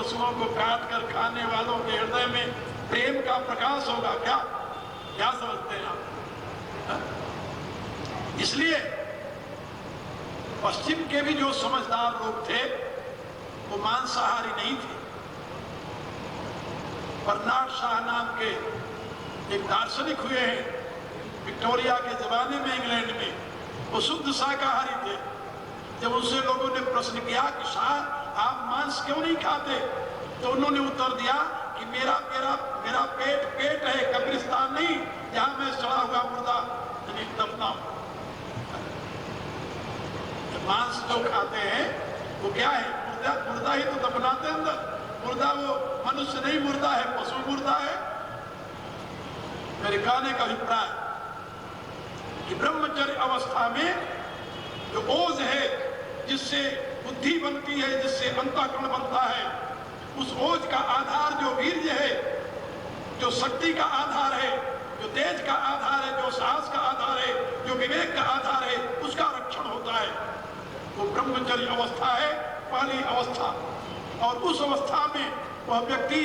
पशुओं को काट कर खाने वालों के हृदय में प्रेम का प्रकाश होगा क्या? क्या समझते हैं आप? इसलिए पश्चिम के भी जो समझदार लोग थे वो मांसाहारी नहीं थे। बर्नार्ड शाह नाम के एक दार्शनिक हुए हैं विक्टोरिया के जमाने में इंग्लैंड में, वो शुद्ध शाकाहारी थे। जब उनसे लोगों ने प्रश्न किया कि शाह आप मांस क्यों नहीं खाते, तो उन्होंने उत्तर दिया कि मेरा मेरा मेरा पेट है, कब्रिस्तान नहीं जहां मैं सड़ा हुआ मुर्दा दफनाऊं। मांस जो खाते हैं वो क्या है? मुर्दा ही तो दफनाते हैं अंदर। मुर्दा वो मनुष्य नहीं मुर्दा है, पशु मुर्दा है। मेरे कहने का अभिप्राय कि ब्रह्मचर्य अवस्था में जो ओज है जिससे बुद्धि बनती है, जिससे अंतःकरण बनता है, उस ओज का आधार जो वीर्य है, जो शक्ति का आधार है, जो तेज का आधार है, जो साहस का आधार है, जो विवेक का आधार है, उसका रक्षण होता है। वो ब्रह्मचर्य अवस्था है, पहली अवस्था। और उस अवस्था में वह व्यक्ति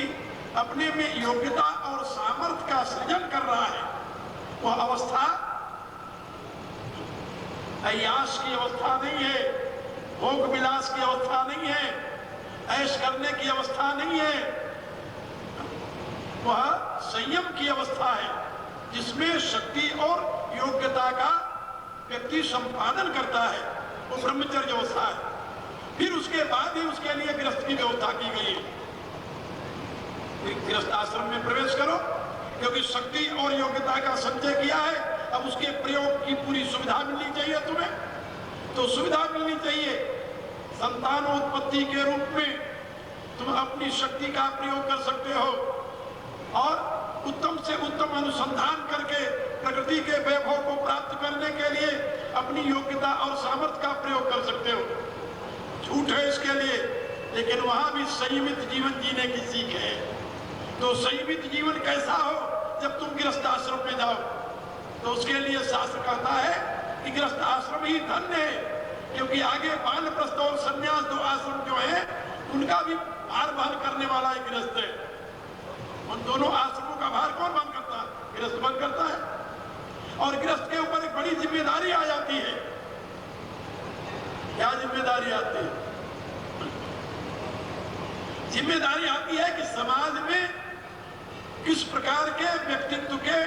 अपने में योग्यता और सामर्थ्य का सृजन कर रहा है। वह अवस्था अय्याश की अवस्था नहीं है, भोग विलास की अवस्था नहीं है, ऐश करने की अवस्था नहीं है। वह संयम की अवस्था है जिसमें शक्ति और योग्यता का व्यक्ति संपादन करता है। वो ब्रह्मचर्य अवस्था है। फिर उसके बाद ही उसके लिए गृहस्थ की व्यवस्था की गई है। गृहस्थ आश्रम में प्रवेश करो, क्योंकि शक्ति और योग्यता का संचय किया है। अब उसके प्रयोग की पूरी सुविधा मिलनी चाहिए तुम्हें। तो सुविधा मिलनी चाहिए। संतानोत्पत्ति के रूप में तुम अपनी शक्ति का प्रयोग कर सकते हो और उत्तम से उत्तम अनुसंधान करके प्रकृति के वैभव को प्राप्त करने के लिए अपनी योग्यता और सामर्थ्य का प्रयोग कर सकते हो। झूठ है इसके लिए, लेकिन वहां भी संयमित जीवन जीने की सीख है। तो संयमित जीवन कैसा हो? जब तुम गृहस्थ आश्रम में जाओ तो उसके लिए शास्त्र कहता है कि गृहस्थ आश्रम ही धन्य है, क्योंकि आगे वानप्रस्थ और संन्यास दो आश्रम जो है उनका भी भार वहन करने वाला एक गृहस्थ है। उन दोनों आश्रमों का भार कौन वहन करता है? गृहस्थ वहन करता है। और गृहस्थ के ऊपर एक बड़ी जिम्मेदारी आ जाती है। क्या जिम्मेदारी आती है? जिम्मेदारी आती है कि समाज में किस प्रकार के व्यक्तित्व के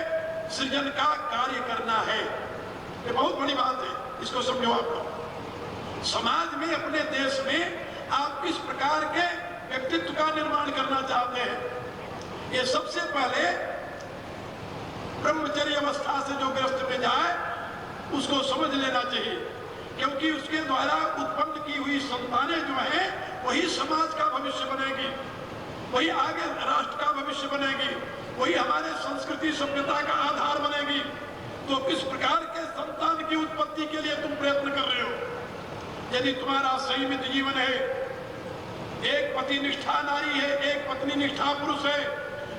सृजन का कार्य करना है। ये बहुत बड़ी बात है, इसको समझो आप लोग। समाज में, अपने देश में आप किस प्रकार के व्यक्तित्व का निर्माण करना चाहते हैं, ये सबसे पहले ब्रह्मचर्य अवस्था से जो गृहस्थ में जाए उसको समझ लेना चाहिए, क्योंकि उसके द्वारा उत्पन्न की हुई संतानें जो है वही समाज का भविष्य बनेगी, वही आगे राष्ट्र का भविष्य बनेगी, वही हमारे संस्कृति सभ्यता का आधार बनेगी। तो किस प्रकार के संतान की उत्पत्ति के लिए तुम प्रयत्न कर रहे हो? यदि तुम्हारा संयमित जीवन है, एक पति निष्ठा नारी है, एक पत्नी निष्ठा पुरुष है,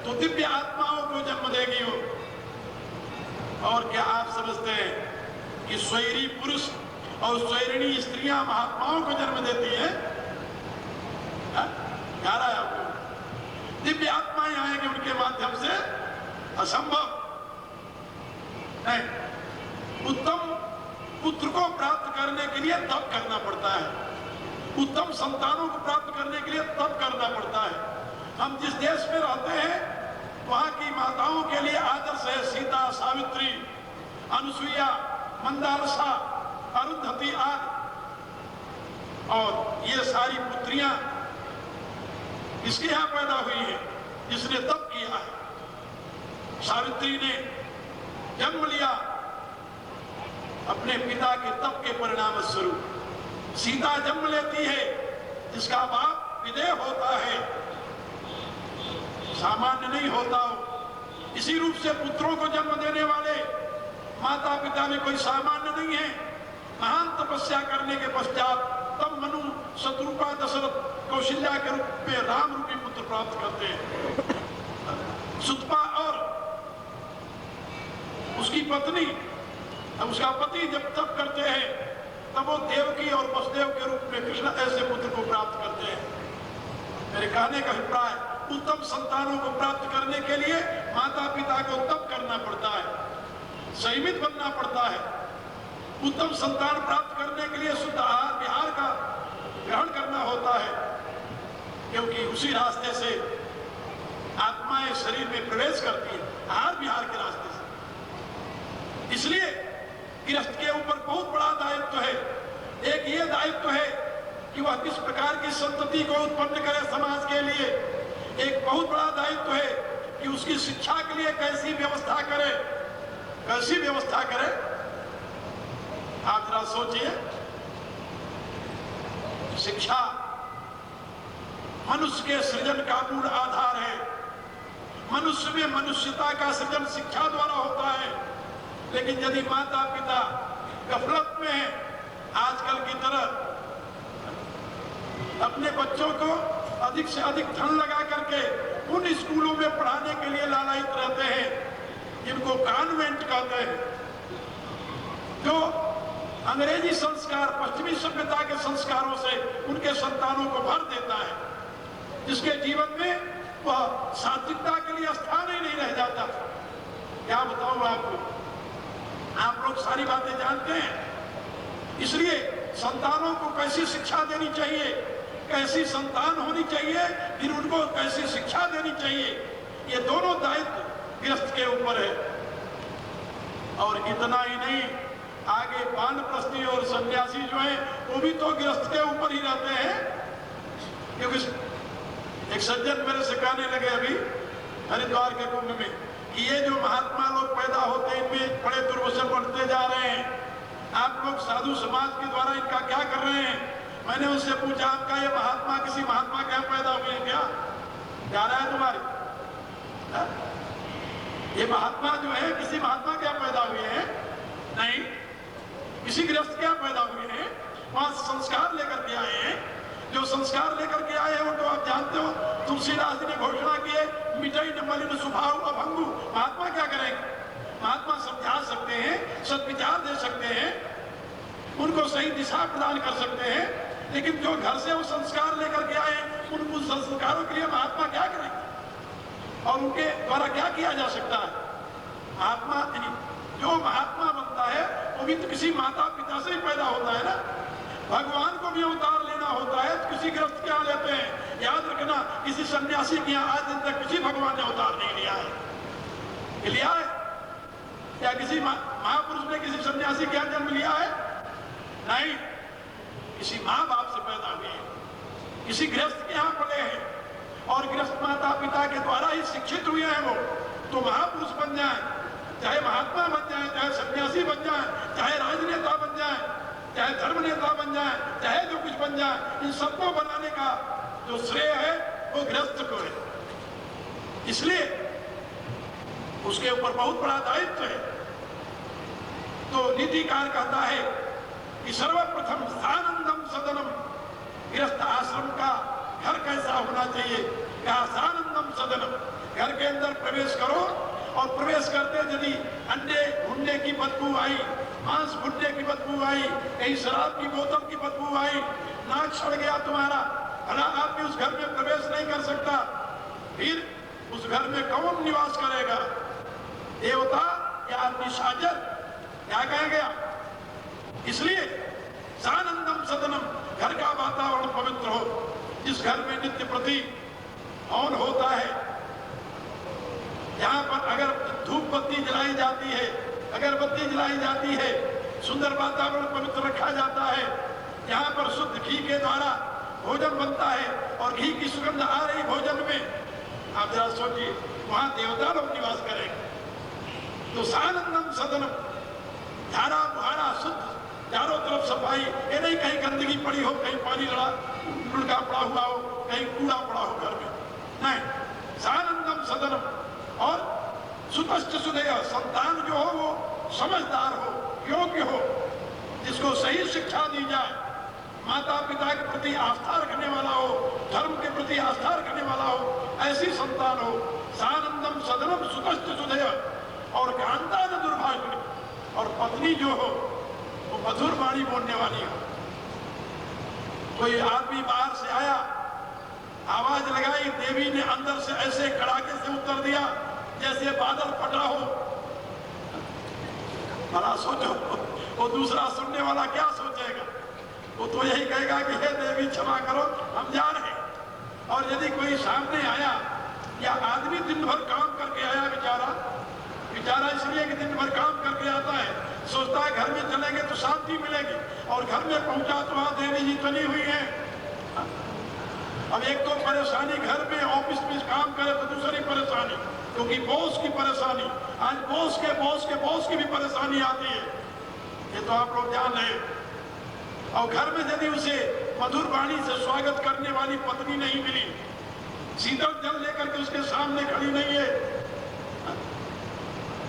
तो दिव्य आत्माओं को जन्म देगी वो। और क्या आप समझते हैं कि स्वैरी पुरुष और स्वैरिणी स्त्रियां महात्माओं को जन्म देती है? क्या रहा है आपको? दिव्य आत्माएं आएंगे उनके माध्यम से? असंभव नहीं। उत्तम पुत्र को प्राप्त करने के लिए तप करना पड़ता है। उत्तम संतानों को प्राप्त करने के लिए तप करना पड़ता है। हम जिस देश में रहते हैं वहां की माताओं के लिए आदर्श है सीता, सावित्री, अनुसुईया, मंदारसा, अरुंधति आदि। और ये सारी पुत्रियां इसके यहाँ पैदा हुई है जिसने तप किया है। सावित्री ने जन्म लिया अपने पिता के तप के परिणाम स्वरूप। सीता जन्म लेती है जिसका बाप विदेह होता है, सामान्य नहीं होता हो। इसी रूप से पुत्रों को जन्म देने वाले माता पिता में कोई सामान्य नहीं है। महान तपस्या करने के पश्चात तब मनु शत्रुपा दशरथ कौशल्या के रूप में राम रूपी पुत्र प्राप्त करते हैं। सुतपा और उसकी पत्नी, अब उसका पति जब तप करते हैं तब वो देवकी और वसुदेव के रूप में कृष्ण ऐसे पुत्र को प्राप्त करते हैं। मेरे कहने का अभिप्राय, उत्तम संतानों को प्राप्त करने के लिए माता पिता को तप करना पड़ता है, संयमित बनना पड़ता है। उत्तम संतान प्राप्त करने के लिए शुद्ध आहार विहार का ग्रहण करना होता है, क्योंकि उसी रास्ते से आत्माएं शरीर में प्रवेश करती है, आहार विहार के रास्ते से। इसलिए गृहस्थ के ऊपर बहुत बड़ा दायित्व है। एक ये दायित्व है कि वह किस प्रकार की संतति को उत्पन्न करे समाज के लिए। एक बहुत बड़ा दायित्व है कि उसकी शिक्षा के लिए कैसी व्यवस्था करे, कैसी व्यवस्था करे। आप जरा सोचिए, शिक्षा मनुष्य के सृजन का मूल आधार है। मनुष्य में मनुष्यता का सृजन शिक्षा द्वारा होता है। लेकिन यदि माता पिता गफलत में है, आजकल की तरह अपने बच्चों को अधिक से अधिक धन लगा करके उन स्कूलों में पढ़ाने के लिए लालायित रहते हैं जिनको कॉन्वेंट कहते हैं, जो अंग्रेजी संस्कार, पश्चिमी सभ्यता के संस्कारों से उनके संतानों को भर देता है, जिसके जीवन में वह सात्विकता के लिए स्थान ही नहीं रह जाता। क्या बताऊं आपको, आप लोग सारी बातें जानते हैं। इसलिए संतानों को कैसी शिक्षा देनी चाहिए, कैसी संतान होनी चाहिए, फिर उनको कैसी शिक्षा देनी चाहिए, ये दोनों दायित्व गृहस्थ के ऊपर है। और इतना ही नहीं, आगे वानप्रस्थी और सन्यासी जो है वो भी तो गृहस्थ के ऊपर ही रहते हैं। क्योंकि एक सज्जन मेरे से कहने लगे अभी हरिद्वार के कुंभ में कि ये जो महात्मा लोग पैदा होते हैं इनमें बड़े दुर्वचन बढ़ते जा रहे हैं, आप लोग साधु समाज के द्वारा इनका क्या कर रहे हैं। मैंने उससे पूछा, आपका ये महात्मा किसी महात्मा के यहाँ पैदा हुए हैं क्या? क्या रहा है तुम्हारी? ये महात्मा जो है किसी महात्मा के यहाँ पैदा हुए हैं? नहीं, किसी गृहस्थ के यहाँ पैदा हुए हैं, वहां संस्कार लेकर के आए हैं। जो संस्कार लेकर के आए हैं वो तो आप जानते हो, तुलसीदास जी ने घोषणा की है, मिटाई न मलिन स्वभाव अभंगु। महात्मा क्या करेंगे? महात्मा समझा सकते हैं, सद्विचार दे सकते हैं, उनको सही दिशा प्रदान कर सकते हैं, लेकिन जो घर से वो संस्कार लेकर के आए उन संस्कारों के लिए महात्मा क्या करेंगे और उनके द्वारा क्या किया जा सकता है? महात्मा जो महात्मा बनता है वो भी तो किसी माता पिता से ही पैदा होता है ना। भगवान को भी अवतार लेना होता है तो किसी गृहस्थ के यहाँ लेते हैं। याद रखना, किसी सन्यासी के यहाँ आज दिन तक किसी भगवान ने अवतार नहीं लिया है। लिया है क्या? किसी महापुरुष ने किसी सन्यासी के यहाँ जन्म लिया है? नहीं, किसी माँ बाप से पैदा हुए हैं, किसी गृहस्थ के यहाँ पढ़े हैं और गृहस्थ माता पिता के द्वारा ही शिक्षित हुए हैं। वो तो महापुरुष बन जाए, चाहे महात्मा बन जाए, चाहे सन्यासी बन जाए, चाहे राजनेता बन जाए, चाहे धर्म नेता बन जाए, चाहे जो कुछ बन जाए, इन सबको बनाने का जो श्रेय है वो गृहस्थ को है। इसलिए उसके ऊपर बहुत बड़ा दायित्व है। तो नीतिकार कहता है कि सर्वप्रथम सानंदम सदनम, गृहस्थ आश्रम का घर कैसा होना चाहिए? क्या सानंदम सदनम, घर के अंदर प्रवेश करो और प्रवेश करते यदि अंडे भुनने की बदबू आई, मांस भुनने की बदबू आई, कहीं शराब की बोतल की बदबू आई, नाक सड़ गया तुम्हारा, भला आदमी उस घर में प्रवेश नहीं कर सकता, फिर उस घर में कौन निवास करेगा? देवता या निशाचर? क्या कहा गया? इसलिए सानंदम सदनम, घर का वातावरण पवित्र हो, जिस घर में नित्य प्रति हवन होता है, यहाँ पर अगर धूप बत्ती जलाई जाती है, अगरबत्ती जलाई जाती है, सुंदर वातावरण पवित्र रखा जाता है, यहाँ पर शुद्ध घी के द्वारा भोजन बनता है और घी की सुगंध आ रही भोजन में, आप जरा सोचिए वहां देवता लोग निवास करेंगे। तो सानंदम सदनम, धारा बुहारा शुद्ध, चारों तरफ सफाई, ये नहीं कहीं गंदगी पड़ी हो, कहीं पानी लुढ़का पड़ा हुआ हो, कहीं कूड़ा पड़ा हो घर में, नहीं। सानंदम सदनम, और सुतश्च सुधेय, संतान जो हो वो समझदार हो, योग्य हो, जिसको सही शिक्षा दी जाए, माता पिता के प्रति आस्था रखने वाला हो, धर्म के प्रति आस्था रखने वाला हो, ऐसी संतान हो। सानंदम सदनम सुतश्च सुधेय, और कांता न दुर्भाग्य, और पत्नी जो हो वो मधुर वाणी बोलने वाली हो। कोई आदमी बाहर से आया आवाज लगाई, देवी ने अंदर से ऐसे कड़ाके से उत्तर दिया जैसे बादल फटा हो। बड़ा सोचो, वो दूसरा सुनने वाला क्या सोचेगा? वो तो यही कहेगा कि हे देवी क्षमा करो, हम जा रहे हैं। और यदि कोई सामने आया, या आदमी दिन भर काम करके आया, बेचारा इसलिए कि दिन भर काम करके आता है, सोचता है घर में चलेंगे तो शांति मिलेगी, और घर में पहुंचा तो वहां देवी जी चली हुई है। अब एक तो परेशानी घर में, ऑफिस में काम करे तो दूसरी परेशानी, क्योंकि बॉस की परेशानी, आज बॉस की भी परेशानी आती है, ये तो आप लोग जान रहे। और घर में यदि उसे मधुर वाणी से स्वागत करने वाली पत्नी नहीं मिली, शीतल जल लेकर के उसके सामने खड़ी नहीं है,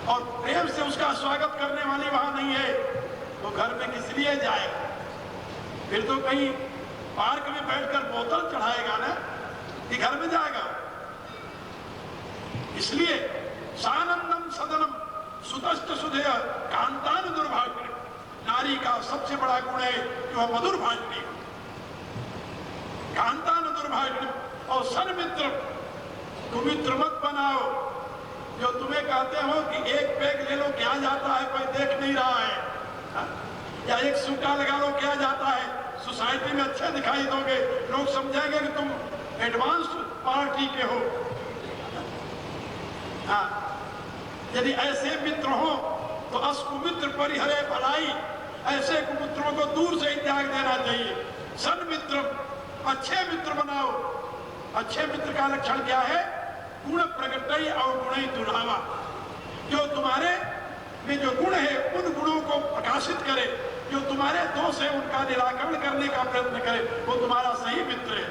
और प्रेम से उसका स्वागत करने वाली वहां नहीं है, तो घर में किस लिए जाएगा? फिर तो कहीं पार्क में बैठकर बोतल चढ़ाएगा ना, कि घर में जाएगा। इसलिए सानंदम सदनम सुतश्च सुधेय कांतान दुर्भाग्य, नारी का सबसे बड़ा गुण है कि वह मधुर भाषणी, कांतान दुर्भाग्य। और सन्मित्र, तुम मित्र मत बनाओ जो तुम्हें कहते हो कि एक पैक ले लो, क्या जाता है, कोई देख नहीं रहा है, या एक सूटा लगा लो, क्या जाता है, सोसाइटी में अच्छे दिखाई दोगे, लोग समझेंगे कि तुम एडवांस पार्टी के हो। हाँ, यदि ऐसे मित्र हो तो अस्कुमित्र परिहरे भलाई, ऐसे कुमित्रों को दूर से ही त्याग देना चाहिए। सन्मित्र, अच्छे मित्र बनाओ। अच्छे मित्र का लक्षण क्या है? गुण प्रगटई और गुण दुलावा, जो तुम्हारे में जो गुण है उन गुणों को प्रकाशित करे, जो तुम्हारे दोष है उनका निराकरण करने का प्रयत्न करे, वो तुम्हारा सही मित्र है।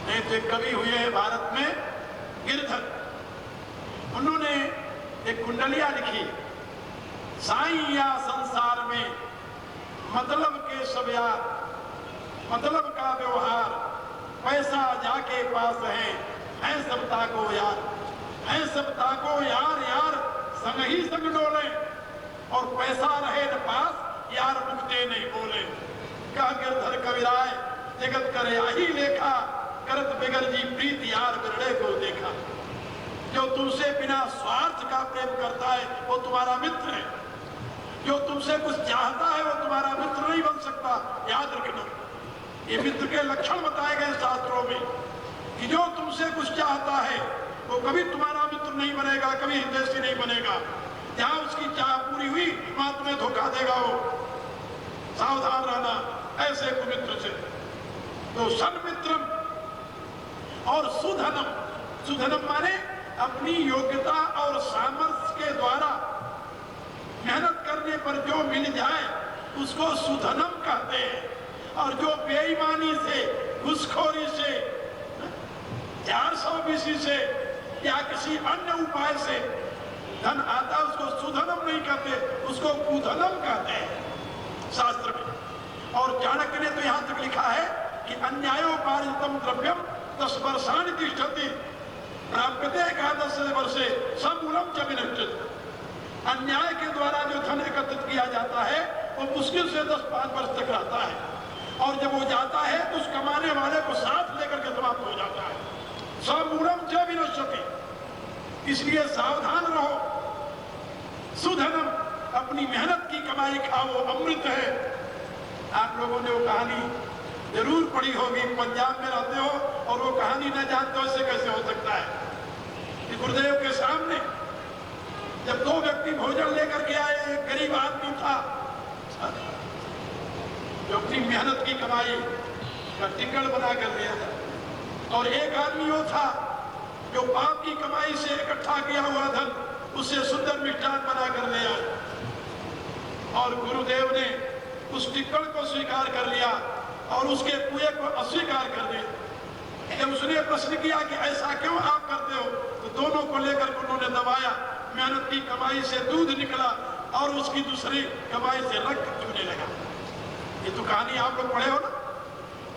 नहीं तो एक कवि हुए हैं भारत में, गिरधर, उन्होंने एक कुंडलिया लिखी, साईं या संसार में मतलब के सब यार, मतलब का व्यवहार, पैसा जाके पास है सबता को यार, है सबता को यार, यार संग ही संग डोले, और पैसा रहे न पास, यार मुक्ते नहीं बोले। कह गिरधर कविराय जगत करे आही लेखा, करत बिगर जी प्रीत यार बिरड़े को देखा। जो तुमसे बिना स्वार्थ का प्रेम करता है वो तुम्हारा मित्र है, जो तुमसे कुछ चाहता है वो तुम्हारा मित्र नहीं बन सकता, याद रखना। ये मित्र के लक्षण बताए गए शास्त्रों में, कि जो तुमसे कुछ चाहता है वो कभी तुम्हारा मित्र नहीं बनेगा, कभी हितैषी नहीं बनेगा। जहां उसकी चाह पूरी हुई वहां तुम्हें धोखा देगा वो, सावधान रहना ऐसे कुमित्र से। तो सन्मित्रम और सुधनम, सुधनम माने अपनी योग्यता और सामर्थ्य के द्वारा मेहनत करने पर जो मिल जाए उसको सुधनम कहते हैं। और जो बेईमानी से, घुसखोरी से, 420 से या किसी अन्य उपाय से धन आता है उसको सुधनम नहीं कहते, उसको कुधनम कहते हैं शास्त्र में। और चाणक्य ने तो यहां तक लिखा है कि अन्यायोपार्जितम द्रव्यम 10 वर्षाणि तिष्ठति, प्राप्यते 11 वर्षे समूलम च विनश्यति। अन्याय के द्वारा जो धन एकत्रित किया जाता है वो मुश्किल से 10-5 वर्ष तक रहता है, और जब वो जाता है तो उस कमाने वाले को साथ लेकर के समाप्त हो जाता है। समूलम च विनश्यति, इसलिए सावधान रहो। सुधनम, अपनी मेहनत की कमाई खाओ, अमृत है। आप लोगों ने वो कहानी जरूर पढ़ी होगी, पंजाब में रहते हो और वो कहानी न जानते हो, इससे कैसे हो सकता है कि गुरुदेव के सामने जब 2 व्यक्ति भोजन लेकर के आए, एक गरीब आदमी था जो अपनी मेहनत की कमाई का टिकट बना कर लिया था, और एक आदमी वो था जो पाप की कमाई से इकट्ठा किया हुआ धन उससे सुंदर मिष्ठान बना कर ले आया। और गुरुदेव ने उस टिकट को स्वीकार कर लिया और उसके कुएं को अस्वीकार कर दिया। जब उसने प्रश्न किया कि ऐसा क्यों आप करते हो, तो दोनों को लेकर उन्होंने दबाया। मेहनत की कमाई से दूध निकला और उसकी दूसरी कमाई से रक्त चूने लगा। ये तो कहानी आप लोग पढ़े हो ना,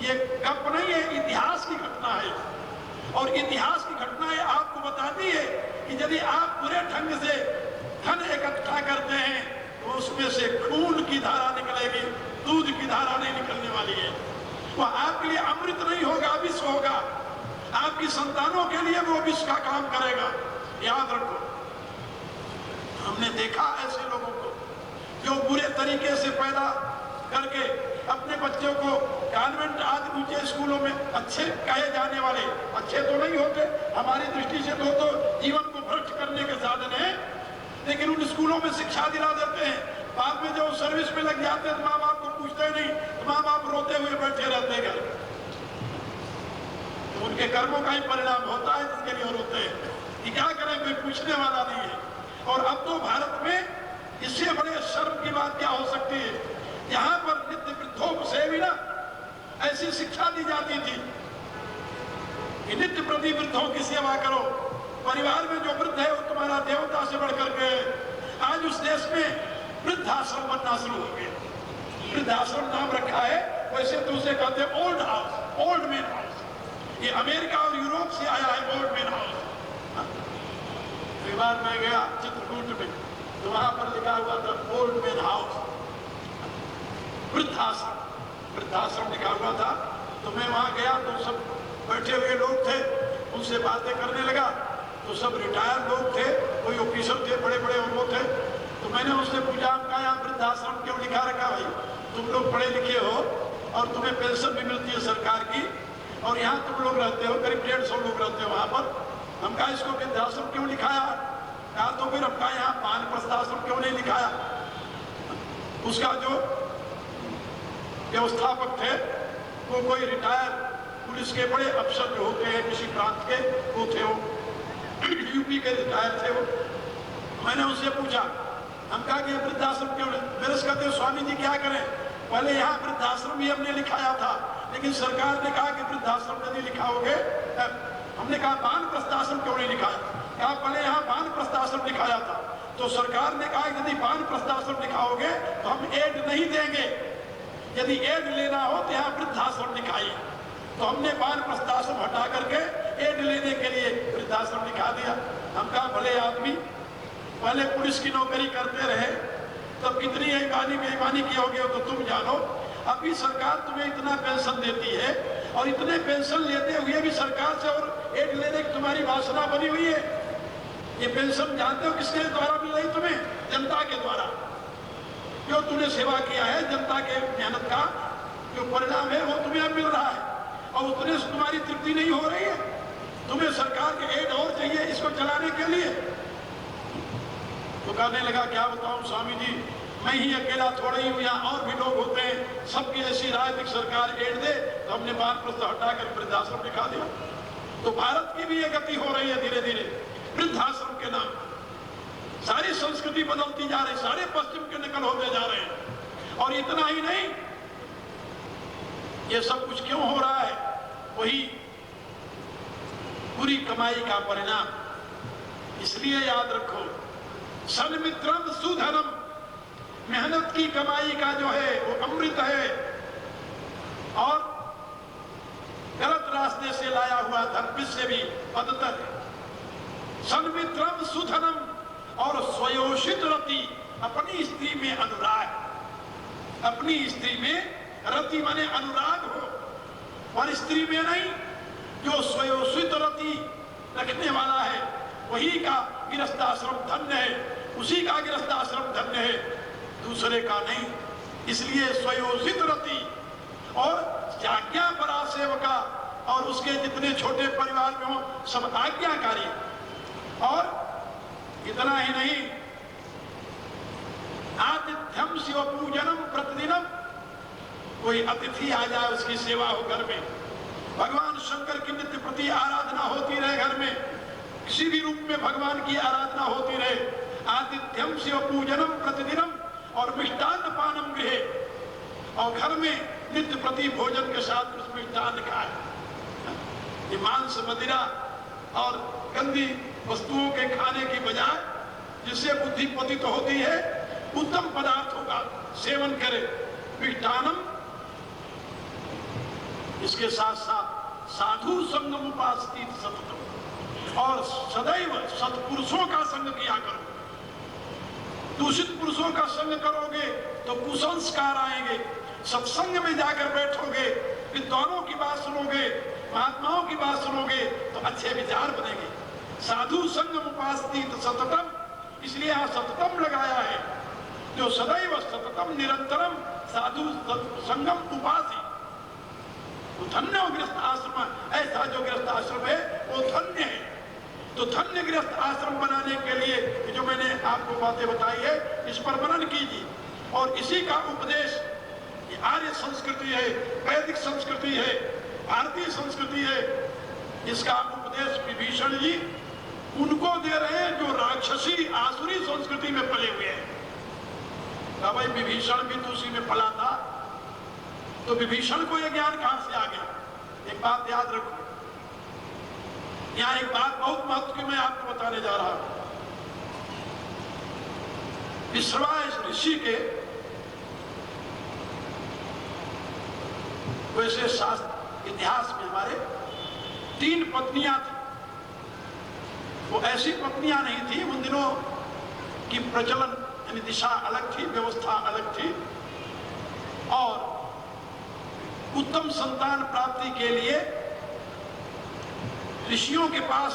ये गप नहीं है, इतिहास की घटना है। और इतिहास की घटनाएं आपको बताती है कि यदि आप पूरे ढंग से धन इकट्ठा करते हैं तो उसमें से खून की धारा निकलेगी, दूध की धारा नहीं निकलने वाली है। वो आपके लिए अमृत नहीं होगा, विष होगा। आपकी संतानों के लिए वो विष का काम करेगा, याद रखो। हमने देखा ऐसे लोगों को जो बुरे तरीके से पैदा करके अपने बच्चों को कॉन्वेंट आदि ऊंचे स्कूलों में अच्छे कहे जाने वाले, अच्छे तो नहीं होते हमारी दृष्टि से, तो जीवन को भ्रष्ट करने के साधन है, लेकिन उन स्कूलों में शिक्षा दिला देते हैं। बाद में जब सर्विस में लग जाते हैं तो माँ बाप को पूछते नहीं, तो माँ बाप रोते हुए बैठे रहते हैं घर। तो उनके कर्मों का ही परिणाम होता है जिसके लिए रोते हैं कि क्या करें, कोई पूछने वाला नहीं है। और अब तो भारत में इससे बड़े शर्म की बात क्या हो सकती है, यहाँ पर नित्य वृद्धों से भी ना ऐसी शिक्षा दी जाती थी कि नित्य प्रति वृद्धों की सेवा करो, परिवार में जो वृद्ध है वो तुम्हारा देवता से बढ़कर के। आज उस देश में वृद्धाश्रम बनना शुरू हो गया। वृद्धाश्रम नाम रखा है, वैसे तो उसे कहते हैं old house, old man house. ये अमेरिका और यूरोप से आया है ओल्ड मैन हाउस। एक बार मैं गया चित्रकूट में, तो वहां पर लिखा हुआ था ओल्ड मैन हाउस, वृद्धाश्रम, वृद्धाश्रम लिखा हुआ था। तो मैं वहां गया तो सब बैठे हुए लोग थे, उनसे बातें करने लगा तो सब रिटायर्ड लोग थे, कोई ऑफिसर थे, बड़े बड़े वो थे। तो मैंने उससे पूछा, आपका यहाँ वृद्धाश्रम क्यों लिखा रखा भाई, तुम लोग पढ़े लिखे हो और तुम्हें पेंशन भी मिलती है सरकार की, और यहाँ तुम लोग रहते हो, करीब 150 लोग रहते हो वहां पर, हम कहा इसको वृद्धाश्रम क्यों लिखाया? कहा तो फिर हम कहा यहाँ वानप्रस्थ आश्रम क्यों नहीं लिखाया? उसका जो व्यवस्थापक थे वो कोई रिटायर पुलिस के बड़े अफसर जो होते हैं किसी प्रांत के, वो थे, वो यूपी के रिटायर थे वो। मैंने उनसे पूछा, हम कहा कि वृद्धाश्रम क्यों? मेरे से कहते स्वामी जी क्या करें, पहले यहाँ वृद्धाश्रम ही हमने लिखाया था, लेकिन सरकार ने कहा कि वृद्धाश्रम यदि लिखाओगे, हमने कहा वानप्रस्थ आश्रम क्यों नहीं लिखाया? कहा पहले यहाँ वानप्रस्थ आश्रम लिखाया था, तो सरकार ने कहा यदि वानप्रस्थ आश्रम लिखाओगे तो हम एड नहीं देंगे, यदि एड लेना हो तो यहाँ वृद्धाश्रम लिखाइए। तो हमने वानप्रस्थ आश्रम हटा करके एड लेने के लिए वृद्धाश्रम लिखा दिया। हम कहा भले आदमी, पहले पुलिस की नौकरी करते रहे, तब कितनी बेईमानी की होगी तो तुम जानो। अभी सरकार तुम्हें इतना पेंशन देती है और इतने पेंशन लेते हुए भी सरकार से और एड लेने की तुम्हारी वासना बनी हुई है। ये पेंशन जानते हो किसके द्वारा मिल रही तुम्हें? जनता के द्वारा। जो तुमने सेवा किया है, जनता के मेहनत का जो परिणाम है वो तुम्हें अब मिल रहा है, और उतने से तुम्हारी तृप्ति नहीं हो रही है, तुम्हें सरकार के एड और चाहिए इसको चलाने के लिए। तो कहने लगा क्या बताऊं स्वामी जी, मैं ही अकेला थोड़ा ही हूँ, यहाँ और भी लोग होते हैं, सबकी ऐसी राय थी सरकार एड दे, तो हमने वानप्रस्थ हटाकर वृद्धाश्रम लिखा दिया। तो भारत की भी ये गति हो रही है धीरे धीरे वृद्धाश्रम के नाम। सारी संस्कृति बदलती जा रही, सारे पश्चिम के नकल होते जा रहे हैं। और इतना ही नहीं, ये सब कुछ क्यों हो रहा है? वही बुरी कमाई का परिणाम। इसलिए याद रखो, सन्मित्रम सुधनम, मेहनत की कमाई का जो है वो अमृत है, और गलत रास्ते से लाया हुआ धन से भी बदतर है। सन्मित्रम सुधनम, और स्वयोषित रति, अपनी स्त्री में अनुराग, अपनी स्त्री में रति माने अनुराग हो, और स्त्री में नहीं। जो स्वयोषित रति रखने वाला है वही का गृहस्थाश्रम धन्य है, उसी का गृहस्थाश्रम धन्य है, दूसरे का नहीं। इसलिए स्वयोषित रति और आज्ञा परा सेवका, और उसके जितने छोटे परिवार में हो सब आज्ञाकारी। और इतना ही नहीं, आतिथ्यम शिव पूजनम प्रतिदिनम, कोई अतिथि आ जाए उसकी सेवा हो घर में, भगवान शंकर की नित्य प्रति आराधना होती रहे घर में, किसी भी रूप में भगवान की आराधना होती रहे। आतिथ्यम शिव पूजनम प्रतिदिनम, और मिष्टान्न पानम गृहे, और घर में नित्य प्रति भोजन के साथ उस मिष्टान्न खाए। ये मांस मदिरा और गंदी वस्तुओं के खाने की बजाय जिससे बुद्धि पतित होती है, उत्तम पदार्थों का सेवन करे। मिष्टान्नम, इसके साथ साथ साधु संगम उपासती सततम, और सदैव सत्पुरुषों का संग किया करो। दूषित पुरुषों का संग करोगे तो कुसंस्कार आएंगे, सत्संग में जाकर बैठोगे विद्वानों की बात सुनोगे, महात्माओं की बात सुनोगे तो अच्छे विचार बनेंगे। साधु संगम उपासती तो सततम, इसलिए यहाँ सततम लगाया है, जो सदैव सततम निरंतरम साधु संगम उपासी, तो धन्य हो गृहस्थ आश्रम। ऐसा जो गृहस्थ आश्रम है वो धन्य है। तो धन्य गृहस्थ आश्रम बनाने के लिए जो मैंने आपको बातें बताई है, इस पर मनन कीजिए। और इसी का उपदेश आर्य संस्कृति है, वैदिक संस्कृति है, भारतीय संस्कृति है, इसका उपदेश विभीषण जी उनको दे रहे हैं जो राक्षसी आसुरी संस्कृति में पले हुए हैं। तो भाई विभीषण भी तो उसी में पला था, तो विभीषण को यह ज्ञान कहां से आ गया? एक बात याद रखो, यहां एक बात बहुत महत्व की मैं आपको बताने जा रहा हूं। विश्रवास ऋषि के वैसे शास्त्र इतिहास में हमारे 3 पत्नियां थी। वो ऐसी पत्नियां नहीं थी, उन दिनों की प्रचलन यानी दिशा अलग थी, व्यवस्था अलग थी, और उत्तम संतान प्राप्ति के लिए ऋषियों के पास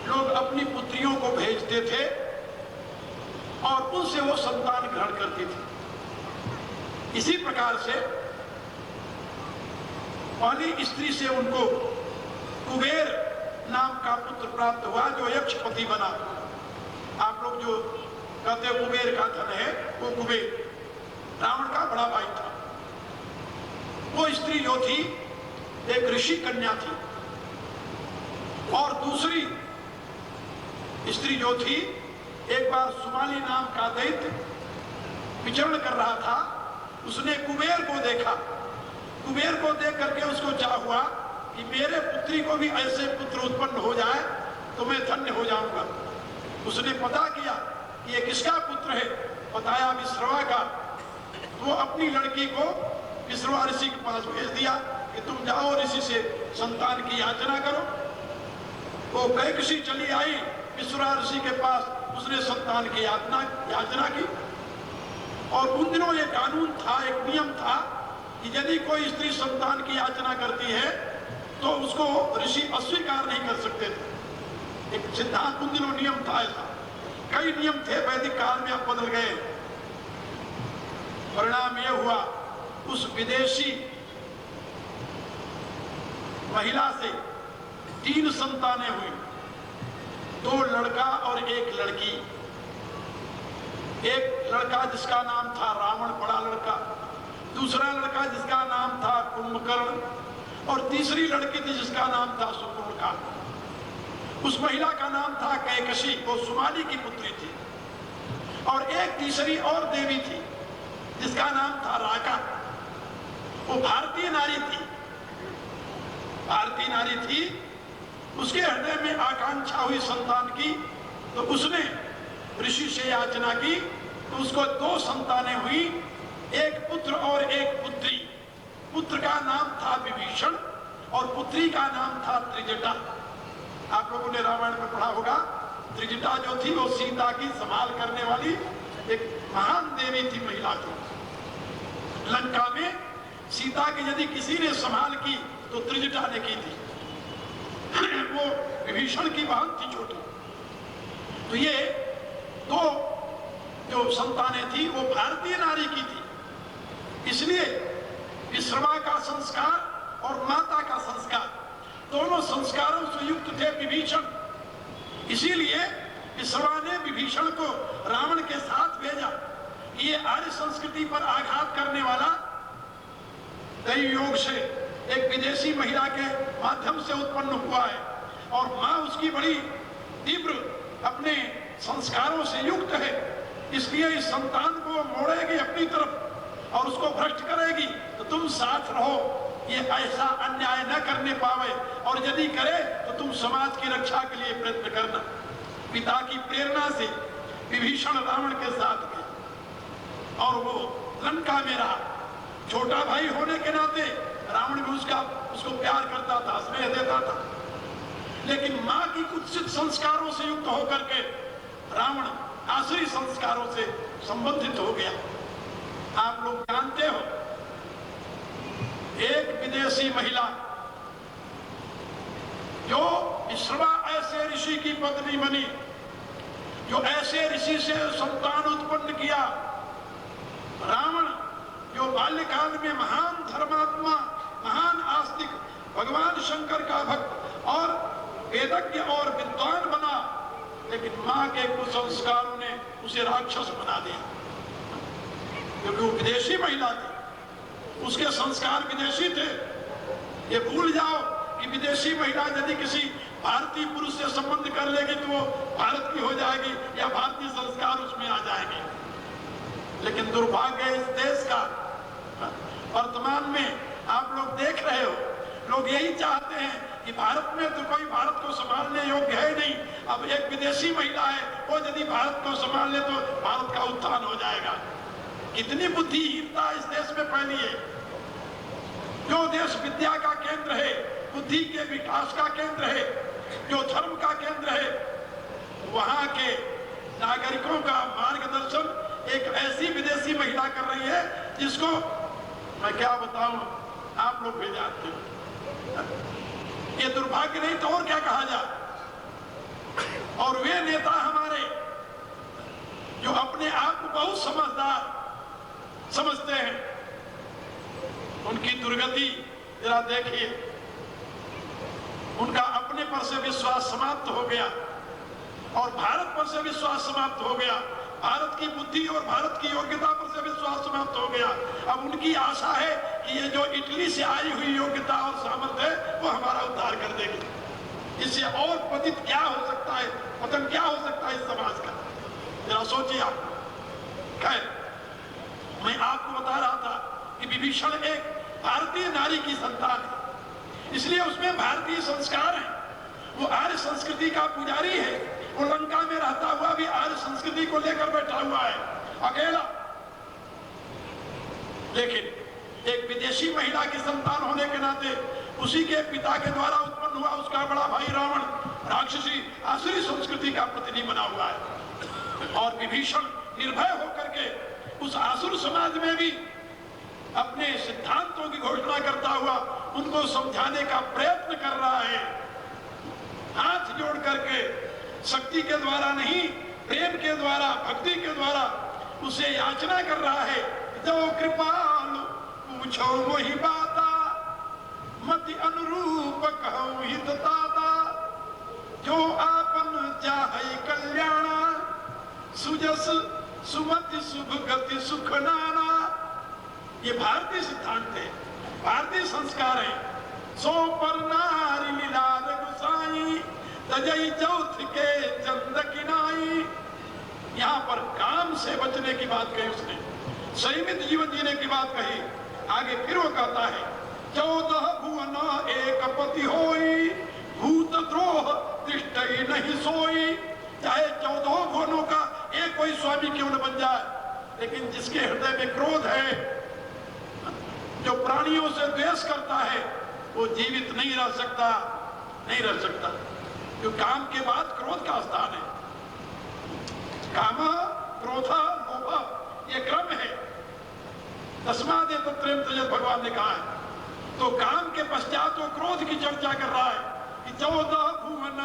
लोग अपनी पुत्रियों को भेजते थे और उनसे वो संतान ग्रहण करती थी। इसी प्रकार से पहली स्त्री से उनको कुबेर नाम का पुत्र प्राप्त हुआ, जो यक्षपति बना। आप लोग जो कहते हैं कुबेर का धन है, वो कुबेर रावण का बड़ा भाई था। वो स्त्री जो थी एक ऋषि कन्या थी, और दूसरी स्त्री जो थी, एक बार सुमाली नाम का दैत्य विचरण कर रहा था, उसने कुबेर को देखा। कुबेर को देख करके उसको चाह हुआ कि मेरे पुत्री को भी ऐसे पुत्र उत्पन्न हो जाए तो मैं धन्य हो जाऊंगा। उसने पता किया कि ये किसका पुत्र है, बताया विश्रवा का। वो अपनी लड़की को विश्रवा ऋषि के पास भेज दिया कि तुम जाओ ऋषि से संतान की याचना करो। वो कैकसी चली आई विश्रवा ऋषि के पास, उसने संतान की याचना की। और उन दिनों ये कानून था, एक नियम था कि यदि कोई स्त्री संतान की याचना करती है तो उसको ऋषि अस्वीकार नहीं कर सकते थे। एक सिद्धांत उन दिनों नियम था ऐसा। कई नियम थे, वैदिक काल में अब बदल गए। परिणाम यह हुआ, उस विदेशी महिला से 3 संतानें हुई, 2 लड़का और 1 लड़की। एक लड़का जिसका नाम था रावण, बड़ा लड़का, दूसरा लड़का जिसका नाम था कुंभकर्ण, और तीसरी लड़की थी जिसका नाम था सुपर्णखा। उस महिला का नाम था कैकसी, वो सुमाली की पुत्री थी। और एक तीसरी और देवी थी जिसका नाम था राका, वो भारतीय नारी थी। भारतीय नारी थी, उसके हृदय में आकांक्षा हुई संतान की, तो उसने ऋषि से याचना की, तो उसको 2 संतानें हुई, एक पुत्र और एक पुत्री। पुत्र का नाम था विभीषण और पुत्री का नाम था त्रिजटा। आप लोगों ने रामायण में पढ़ा होगा, त्रिजटा जो थी वो सीता की संभाल करने वाली एक महान देवी थी, महिला थी। लंका में सीता की यदि किसी ने संभाल की तो त्रिजटा ने की थी। वो विभीषण की बहन थी छोटी। तो ये 2 जो संतानें थी वो भारतीय नारी की थी। इसलिए विश्रवा का संस्कार और माता का संस्कार, दोनों संस्कारों से युक्त थे विभीषण। इसीलिए विश्रवा ने विभीषण को रावण के साथ भेजा। ये आर्य संस्कृति पर आघात करने वाला दैव योग से एक विदेशी महिला के माध्यम से उत्पन्न हुआ है, और मां उसकी बड़ी तीव्र अपने संस्कारों से युक्त है। इसलिए इस संतान को मोड़ेगी अपनी तरफ और उसको भ्रष्ट करेगी, तो तुम साथ रहो, ये ऐसा अन्याय न करने पावे, और यदि करे तो तुम समाज की रक्षा के लिए प्रयत्न करना। पिता की प्रेरणा से विभीषण रावण के साथ गए और वो लंका में रहा। छोटा भाई होने के नाते रावण भी उसको प्यार करता था, स्नेह देता था, लेकिन मां की कुत्सित संस्कारों से युक्त होकर के रावण आसुरी संस्कारों से संबंधित हो गया। आप लोग जानते हो एक विदेशी महिला जो विश्रवा ऐसे ऋषि की पत्नी बनी, जो ऐसे ऋषि से संतान उत्पन्न किया, रावण जो बाल्यकाल में महान धर्मात्मा, महान आस्तिक, भगवान शंकर का भक्त और वेदज्ञ और विद्वान बना, लेकिन मां के कुसंस्कारों ने उसे राक्षस बना दिया, क्योंकि वो विदेशी महिला थी, उसके संस्कार विदेशी थे। ये भूल जाओ कि विदेशी महिला यदि किसी भारतीय पुरुष से संबंध कर लेगी तो वो भारत की हो जाएगी या भारतीय संस्कार उसमें आ जाएंगे। लेकिन दुर्भाग्य है इस देश का, वर्तमान में आप लोग देख रहे हो, लोग यही चाहते हैं कि भारत में तो कोई भारत को संभालने योग्य है नहीं, अब एक विदेशी महिला है, वो यदि भारत को संभाल ले तो भारत का उत्थान हो जाएगा। कितनी बुद्धिहीनता इस देश में फैली है। जो देश विद्या का केंद्र है, बुद्धि के विकास का केंद्र है, जो धर्म का केंद्र है, वहां के नागरिकों का मार्गदर्शन एक ऐसी विदेशी महिला कर रही है जिसको मैं क्या बताऊं, आप लोग भी जानते हो। ये दुर्भाग्य नहीं तो और क्या कहा जाए। और वे नेता हमारे जो अपने आप को बहुत समझदार समझते हैं, उनकी दुर्गति जरा देखिए। उनका अपने पर से विश्वास समाप्त हो गया और भारत पर से विश्वास समाप्त हो गया, भारत की बुद्धि और भारत की योग्यता पर से विश्वास समाप्त हो गया। अब उनकी आशा है कि ये जो इटली से आई हुई योग्यता और सामर्थ्य है वो हमारा उद्धार कर देगी। इससे और पतित क्या हो सकता है, पतन क्या हो सकता है इस समाज का, जरा सोचिए आप। खैर, मैं आपको बता रहा था कि विभीषण एक भारतीय नारी की संतान है, इसलिए उसमें भारतीय संस्कार है। वो आर्य संस्कृति का पुजारी है। वो लंका में रहता हुआ भी आर्य संस्कृति को लेकर बैठा हुआ है, अकेला। लेकिन एक विदेशी महिला की संतान होने के नाते उसी के पिता के द्वारा उत्पन्न हुआ उसका बड़ा भाई रावण राक्षसी आसुरी संस्कृति का प्रतिनिधि बना हुआ है। और विभीषण निर्भय होकर के उस आसुर समाज में भी अपने सिद्धांतों की घोषणा करता हुआ उनको समझाने का प्रयत्न कर रहा है, हाथ जोड़ करके, शक्ति के द्वारा नहीं, प्रेम के द्वारा, भक्ति के द्वारा उसे याचना कर रहा है। जो कृपालु पूछो वही बाता, मति अनुरूप कहूं हित ताता, जो आपन चाहे कल्याणा, सुजस सुमति शुभ गति सुख नाना। ये भारतीय सिद्धांत है, भारतीय संस्कार है। सो पर नारी लीलार गुसाई, तजई चौथ के चंद किनाई। यहाँ पर काम से बचने की बात कही उसने, संयमित जीवन जीने की बात कही। आगे फिर वो कहता है, 14 भुवन एक पति होई, भूत द्रोह तिष्ठई नहीं सोई। चाहे 14 भुवनों का एक कोई स्वामी क्यों न बन जाए, लेकिन जिसके हृदय में क्रोध है, जो प्राणियों से द्वेष करता है, वो जीवित नहीं रह सकता, नहीं रह सकता। जो काम के बाद क्रोध का स्थान है, काम क्रोध लोभ ये क्रम है। तस्माद तत्रेम त्यजेत भगवान ने कहा है। तो काम के पश्चात वो क्रोध की चर्चा कर रहा है कि 14 भुवन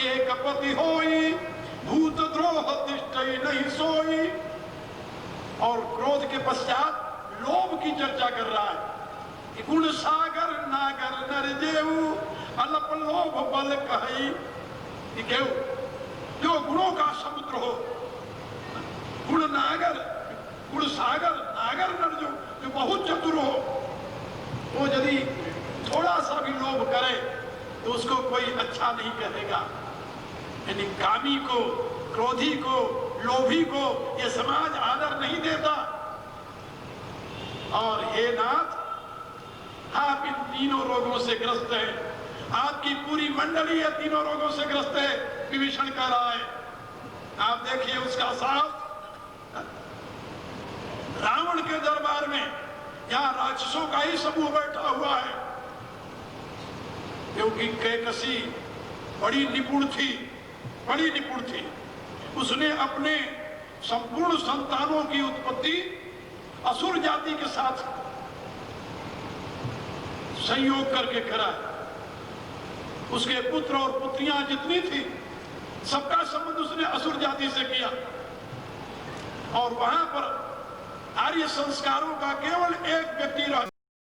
एक पति होई, भूत द्रोह तिष्ठई नहीं सोई। और क्रोध के पश्चात लोभ की चर्चा कर रहा है कि गुण सागर नागर नर जेऊ, अल्प लोभ बल कही। जो गुणों का समुद्र हो, गुण नागर, गुण सागर, नागर नर जो बहुत चतुर हो, वो यदि थोड़ा सा भी लोभ करे तो उसको कोई अच्छा नहीं कहेगा। यानी कामी को, क्रोधी को, लोभी को ये समाज आदर नहीं देता। और हे नाथ, आप इन तीनों रोगों से ग्रस्त हैं, आपकी पूरी मंडली ये तीनों रोगों से ग्रस्त है, विभीषण कह रहा है। आप देखिए उसका साफ रावण के दरबार में, यहाँ राक्षसों का ही समूह बैठा हुआ है, क्योंकि कैकसी बड़ी निपुण थी, बड़ी निपुण थी। उसने अपने संपूर्ण संतानों की उत्पत्ति असुर जाति के साथ संयोग करके करा। उसके पुत्र और पुत्रियां जितनी थी सबका संबंध उसने असुर जाति से किया और वहां पर आर्य संस्कारों का केवल एक व्यक्ति रहा।